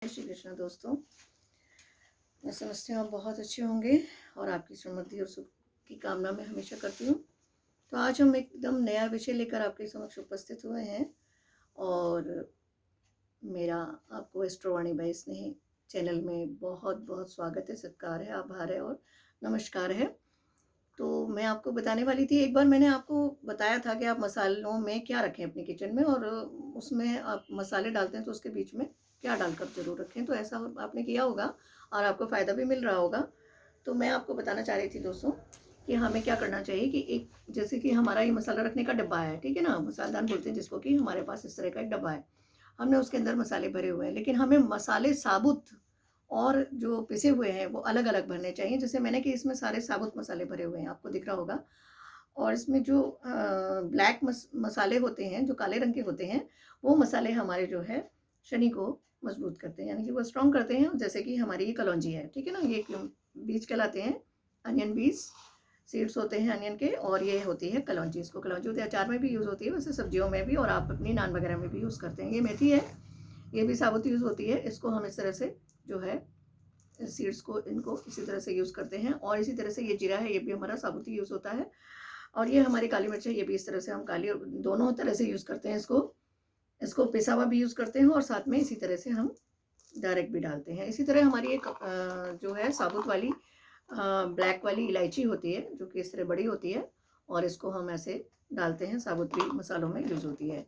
जय श्री कृष्ण दोस्तों। मैं समझती हूँ आप बहुत अच्छे होंगे और आपकी समृद्धि और सुख की कामना मैं हमेशा करती हूँ। तो आज हम एकदम नया विषय लेकर आपके समक्ष उपस्थित हुए हैं और मेरा आपको एस्ट्रोवाणी बाई स्नेही चैनल में बहुत बहुत स्वागत है, सत्कार है, आभार है और नमस्कार है। तो मैं आपको बताने वाली थी, एक बार मैंने आपको बताया था कि आप मसालों में क्या रखें अपने किचन में, और उसमें आप मसाले डालते हैं तो उसके बीच में क्या डालकर ज़रूर रखें। तो ऐसा आपने किया होगा और आपको फ़ायदा भी मिल रहा होगा। तो मैं आपको बताना चाह रही थी दोस्तों कि हमें क्या करना चाहिए कि एक जैसे कि हमारा ये मसाला रखने का डब्बा है, ठीक है ना, मसालेदान बोलते हैं जिसको, कि हमारे पास इस तरह का एक डब्बा है, हमने उसके अंदर मसाले भरे हुए हैं, लेकिन हमें मसाले साबुत और जो पिसे हुए हैं वो अलग अलग भरने चाहिए। जैसे मैंने कि इसमें सारे साबुत मसाले भरे हुए हैं, आपको दिख रहा होगा। और इसमें जो ब्लैक मसाले होते हैं, जो काले रंग के होते हैं, वो मसाले हमारे जो है शनि को मजबूत करते हैं, यानी कि वो स्ट्रॉन्ग करते हैं। जैसे कि हमारी ये कलौंजी है, ठीक है ना, ये बीज कहलाते हैं, अनियन बीज, सीड्स होते हैं अनियन के, और ये होती है कलौंजी। इसको कलौंजी होती है, अचार में भी यूज़ होती है, वैसे सब्जियों में भी, और आप अपनी नान वगैरह में भी यूज़ करते हैं। ये मेथी है, ये भी साबुत यूज़ होती है। इसको हम इस तरह से जो है सीड्स को, इनको इसी तरह से यूज़ करते हैं। और इसी तरह से ये जीरा है, ये भी हमारा साबुत ही यूज़ होता है। और ये हमारी काली मिर्च है, ये भी इस तरह से हम काली और दोनों तरह से यूज़ करते हैं। इसको पिसा हुआ भी यूज़ करते हैं और साथ में इसी तरह से हम डायरेक्ट भी डालते हैं। इसी तरह हमारी एक जो है साबुत वाली ब्लैक वाली इलायची होती है, जो कि इस तरह बड़ी होती है, और इसको हम ऐसे डालते हैं, साबुत भी मसालों में यूज़ होती है।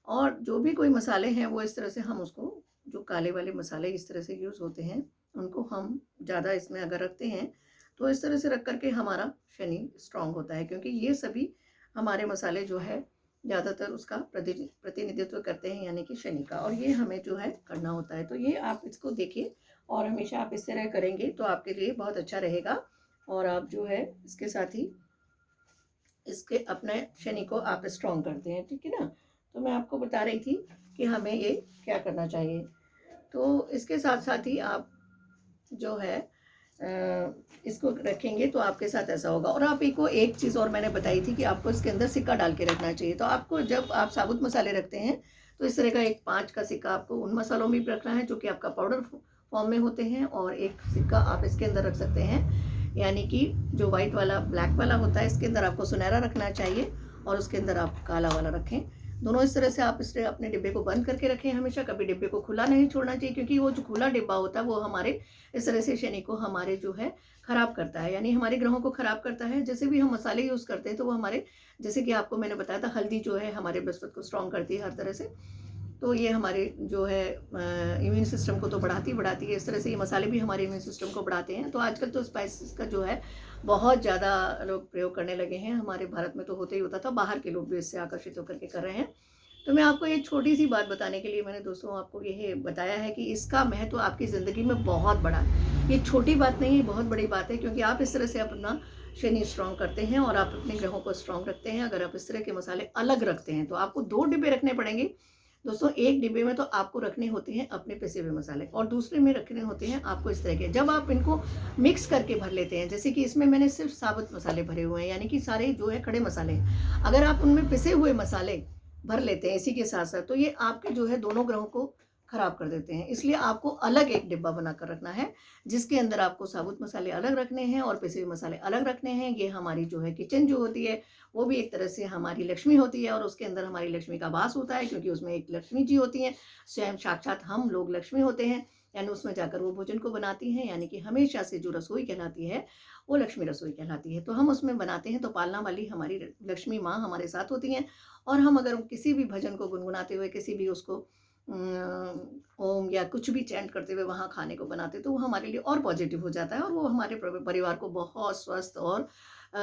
और जो भी कोई मसाले हैं वो इस तरह से हम उसको, जो काले वाले मसाले इस तरह से यूज़ होते हैं, उनको हम ज़्यादा इसमें अगर रखते हैं तो इस तरह से रख करके हमारा शनि स्ट्रांग होता है, क्योंकि ये सभी हमारे मसाले जो है ज़्यादातर उसका प्रतिनिधित्व करते हैं, यानी कि शनि का, और ये हमें जो है करना होता है। तो ये आप इसको देखिए और हमेशा आप इस तरह करेंगे तो आपके लिए बहुत अच्छा रहेगा, और आप जो है इसके साथ ही इसके अपने शनि को आप स्ट्रॉन्ग करते हैं, ठीक है ना। तो मैं आपको बता रही थी कि हमें ये क्या करना चाहिए। तो इसके साथ साथ ही आप जो है इसको रखेंगे तो आपके साथ ऐसा होगा। और आप को एक चीज़ और मैंने बताई थी कि आपको इसके अंदर सिक्का डाल के रखना चाहिए। तो आपको जब आप साबुत मसाले रखते हैं तो इस तरह का एक 5 का सिक्का आपको उन मसालों में भी रखना है जो कि आपका पाउडर फॉर्म में होते हैं, और एक सिक्का आप इसके अंदर रख सकते हैं, यानी कि जो वाइट वाला ब्लैक वाला होता है, इसके अंदर आपको सुनहरा रखना चाहिए और उसके अंदर आप काला वाला रखें। दोनों इस तरह से आप इससे अपने डिब्बे को बंद करके रखें। हमेशा कभी डिब्बे को खुला नहीं छोड़ना चाहिए, क्योंकि वो जो खुला डिब्बा होता है वो हमारे इस तरह से शनि को हमारे जो है खराब करता है, यानी हमारे ग्रहों को खराब करता है। जैसे भी हम मसाले यूज़ करते हैं तो वो हमारे, जैसे कि आपको मैंने बताया था, हल्दी जो है हमारे बृहस्पति को स्ट्रॉन्ग करती है हर तरह से। तो ये हमारे जो है इम्यून सिस्टम को तो बढ़ाती है। इस तरह से ये मसाले भी हमारे इम्यून सिस्टम को बढ़ाते हैं। तो आजकल तो स्पाइसेस का जो है बहुत ज़्यादा लोग प्रयोग करने लगे हैं। हमारे भारत में तो होते ही होता था, बाहर के लोग भी इससे आकर्षित होकर के कर रहे हैं। तो मैं आपको एक छोटी सी बात बताने के लिए मैंने दोस्तों आपको ये बताया है कि इसका महत्व आपकी ज़िंदगी में बहुत बड़ा है। ये छोटी बात नहीं है, बहुत बड़ी बात है, क्योंकि आप इस तरह से अपना शनि स्ट्रॉन्ग करते हैं और आप अपने ग्रहों को स्ट्रॉन्ग रखते हैं। अगर आप इस तरह के मसाले अलग रखते हैं तो आपको 2 डिब्बे रखने पड़ेंगे दोस्तों। एक डिब्बे में तो आपको रखने होते हैं अपने पिसे हुए मसाले, और दूसरे में रखने होते हैं आपको इस तरह के। जब आप इनको मिक्स करके भर लेते हैं, जैसे कि इसमें मैंने सिर्फ साबुत मसाले भरे हुए हैं, यानी कि सारे जो है खड़े मसाले हैं, अगर आप उनमें पिसे हुए मसाले भर लेते हैं इसी के साथ साथ, तो ये आपके जो है दोनों ग्रहों को खराब कर देते हैं। इसलिए आपको अलग एक डिब्बा बनाकर रखना है, जिसके अंदर आपको साबुत मसाले अलग रखने हैं और पिसे हुए मसाले अलग रखने हैं। ये हमारी जो है किचन जो होती है वो भी एक तरह से हमारी लक्ष्मी होती है, और उसके अंदर हमारी लक्ष्मी का वास होता है, क्योंकि उसमें एक लक्ष्मी जी होती हैं, स्वयं साक्षात हम लोग लक्ष्मी होते हैं, यानी उसमें जाकर वो भोजन को बनाती हैं, यानी कि हमेशा से जो रसोई कहलाती है वो लक्ष्मी रसोई कहलाती है। तो हम उसमें बनाते हैं तो पालना वाली हमारी लक्ष्मी माँ हमारे साथ होती हैं। और हम अगर किसी भी भजन को गुनगुनाते हुए, किसी भी उसको ओम या कुछ भी चैंट करते हुए वहाँ खाने को बनाते, तो वो हमारे लिए और पॉजिटिव हो जाता है, और वो हमारे परिवार को बहुत स्वस्थ और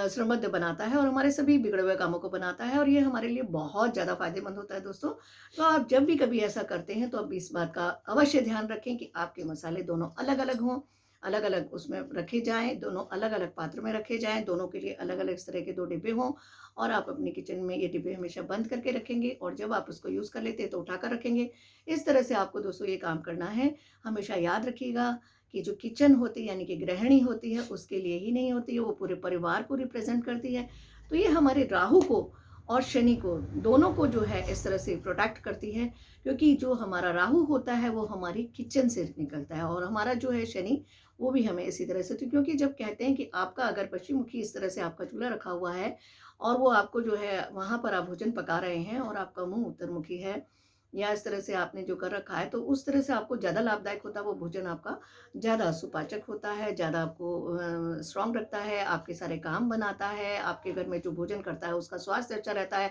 समृद्ध बनाता है, और हमारे सभी बिगड़े हुए कामों को बनाता है, और ये हमारे लिए बहुत ज़्यादा फायदेमंद होता है दोस्तों। तो आप जब भी कभी ऐसा करते हैं तो आप इस बात का अवश्य ध्यान रखें कि आपके मसाले दोनों अलग अलग हों, अलग अलग उसमें रखे जाएं, दोनों अलग अलग पात्र में रखे जाएं, दोनों के लिए अलग अलग इस तरह के 2 डिब्बे हों, और आप अपने किचन में ये डिब्बे हमेशा बंद करके रखेंगे, और जब आप उसको यूज़ कर लेते हैं तो उठाकर रखेंगे। इस तरह से आपको दोस्तों ये काम करना है। हमेशा याद रखिएगा कि जो किचन होती है, यानी कि गृहिणी होती है, उसके लिए ही नहीं होती है, वो पूरे परिवार को रिप्रेजेंट करती है। तो ये हमारे राहु को और शनि को, दोनों को जो है इस तरह से प्रोटेक्ट करती है। क्योंकि जो हमारा राहु होता है वो हमारी किचन से निकलता है, और हमारा जो है शनि वो भी हमें इसी तरह से, तो क्योंकि जब कहते हैं कि आपका अगर पश्चिम मुखी इस तरह से आपका चूल्हा रखा हुआ है और वो आपको जो है वहाँ पर आप भोजन पका रहे हैं और आपका मुंह उत्तरमुखी है, या इस तरह से आपने जो कर रखा है, तो उस तरह से आपको ज़्यादा लाभदायक होता है वो भोजन, आपका ज़्यादा सुपाचक होता है, ज़्यादा आपको स्ट्रॉन्ग रखता है, आपके सारे काम बनाता है, आपके घर में जो भोजन करता है उसका स्वास्थ्य अच्छा रहता है,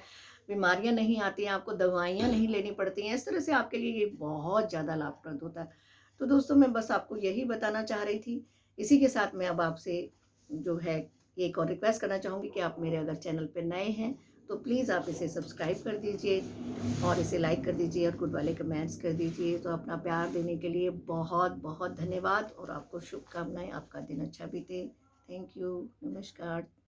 बीमारियां नहीं आती हैं, आपको दवाइयाँ नहीं लेनी पड़ती हैं। इस तरह से आपके लिए ये बहुत ज़्यादा लाभप्रद होता है। तो दोस्तों, मैं बस आपको यही बताना चाह रही थी। इसी के साथ मैं अब आपसे जो है एक और रिक्वेस्ट करना चाहूँगी कि आप मेरे अगर चैनल पे नए हैं तो प्लीज़ आप इसे सब्सक्राइब कर दीजिए और इसे लाइक कर दीजिए और गुड वाले कमेंट्स कर दीजिए। तो अपना प्यार देने के लिए बहुत बहुत धन्यवाद और आपको शुभकामनाएं। आपका दिन अच्छा बीते। Thank you. नमस्कार।